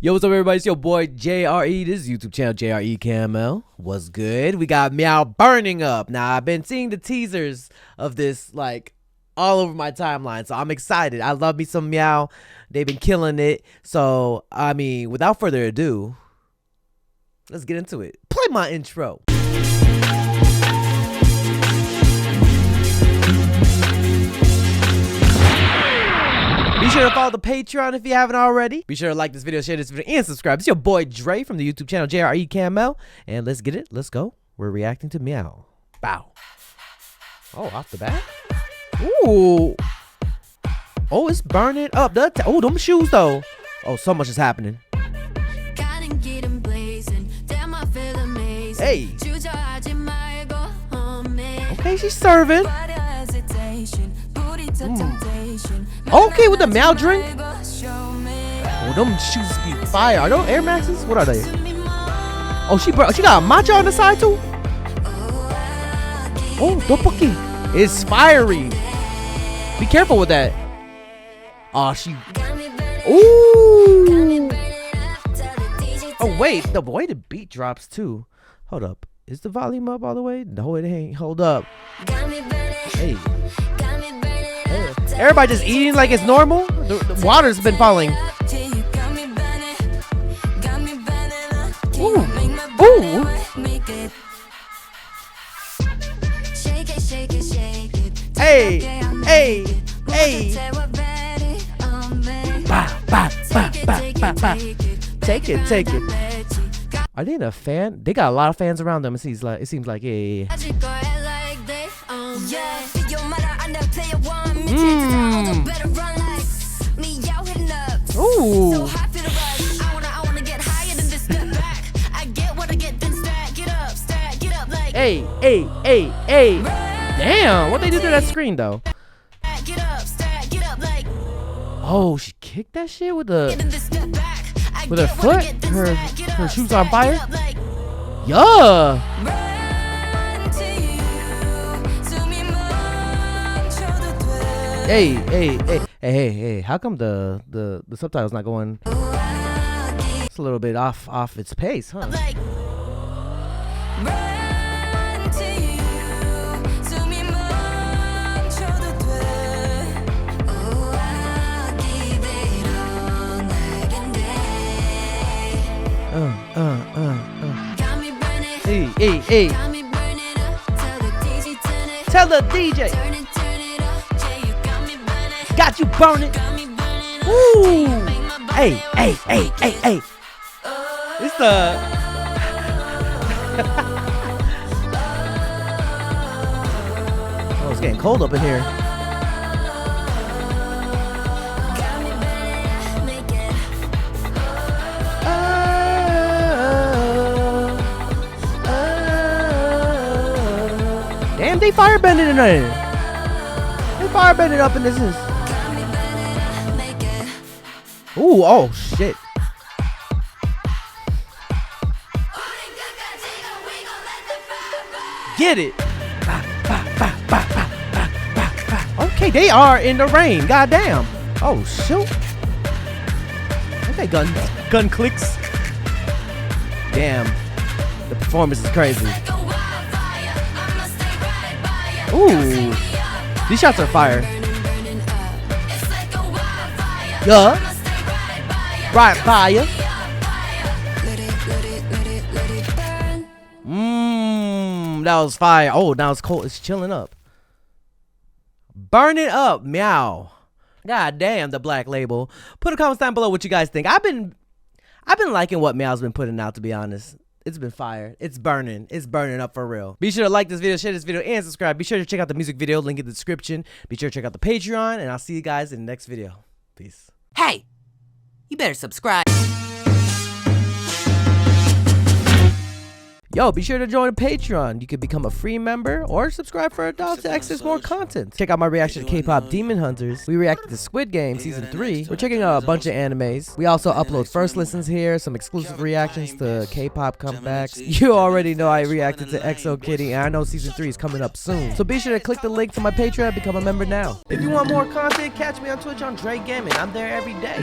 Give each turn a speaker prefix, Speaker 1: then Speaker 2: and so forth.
Speaker 1: Yo, what's up, everybody? It's your boy JRE. This is YouTube channel JRE KML. What's good? We got Meow burning up. Now, I've been seeing the teasers of this like all over my timeline, so I'm excited. I love me some Meow. They've been killing it. So, I mean, without further ado, let's get into it. Play my intro. Be sure to follow the Patreon if you haven't already. Be sure to like this video, share this video, and subscribe. It's your boy Dre from the YouTube channel JRE KML. And let's get it. Let's go. We're reacting to Meow. Bow. Oh, off the bat. Ooh. Oh, it's burning up. Oh, them shoes though. Oh, so much is happening. Hey. Okay, she's serving. Okay, with the Meow drink. Oh, them shoes be fire. Are those Air Maxes? What are they? Oh, she got a matcha on the side too. Oh, tteokbokki. It's fiery. Be careful with that. Oh, she. Ooh. Oh wait, the way the beat drops too. Hold up. Is the volume up all the way? No, it ain't. Hold up. Hey. Everybody just eating like it's normal. The water's been falling. Ooh. Ooh. Hey, hey, hey. Bah, bah, bah, bah, bah, bah. Take it, take it. Are they in a fan? They got a lot of fans around them. It seems like, yeah. Ooh. Hey, hey, hey, hey. Damn, what they do to that screen though? Oh, she kicked that shit with her foot? Her shoes on fire? Yeah. Hey, hey, hey, hey, hey, how come the subtitle's not going? It's a little bit off its pace, huh? Hey, hey, hey. Tell the DJ. Got you burning. Ooh. Hey, hey, hey, hey, hey. It's the. Oh, it's getting cold up in here. Damn, they firebending in there. They firebending up in this. Ooh, oh shit. Get it. Okay, they are in the rain. Goddamn. Oh shoot. Okay, gun clicks. Damn. The performance is crazy. Ooh. These shots are fire. Yeah. Right fire. That was fire. Oh, now it's cold. It's chilling up. Burn it up, Meow. God damn, the black label. Put a comment down below what you guys think. I've been liking what Meow's been putting out, to be honest. It's been fire. It's burning. It's burning up for real. Be sure to like this video, share this video, and subscribe. Be sure to check out the music video, link in the description. Be sure to check out the Patreon, and I'll see you guys in the next video. Peace.
Speaker 2: Hey, you better subscribe.
Speaker 1: Yo, be sure to join the Patreon. You can become a free member or subscribe for $1 to access more content. Check out my reaction to K-pop Demon Hunters. We reacted to Squid Game Season 3. We're checking out a bunch of animes. We also upload first listens here, some exclusive reactions to K-pop comebacks. You already know I reacted to EXO Kitty, and I know Season 3 is coming up soon. So be sure to click the link to my Patreon and become a member now. If you want more content, catch me on Twitch on JREAMERS. I'm there every day.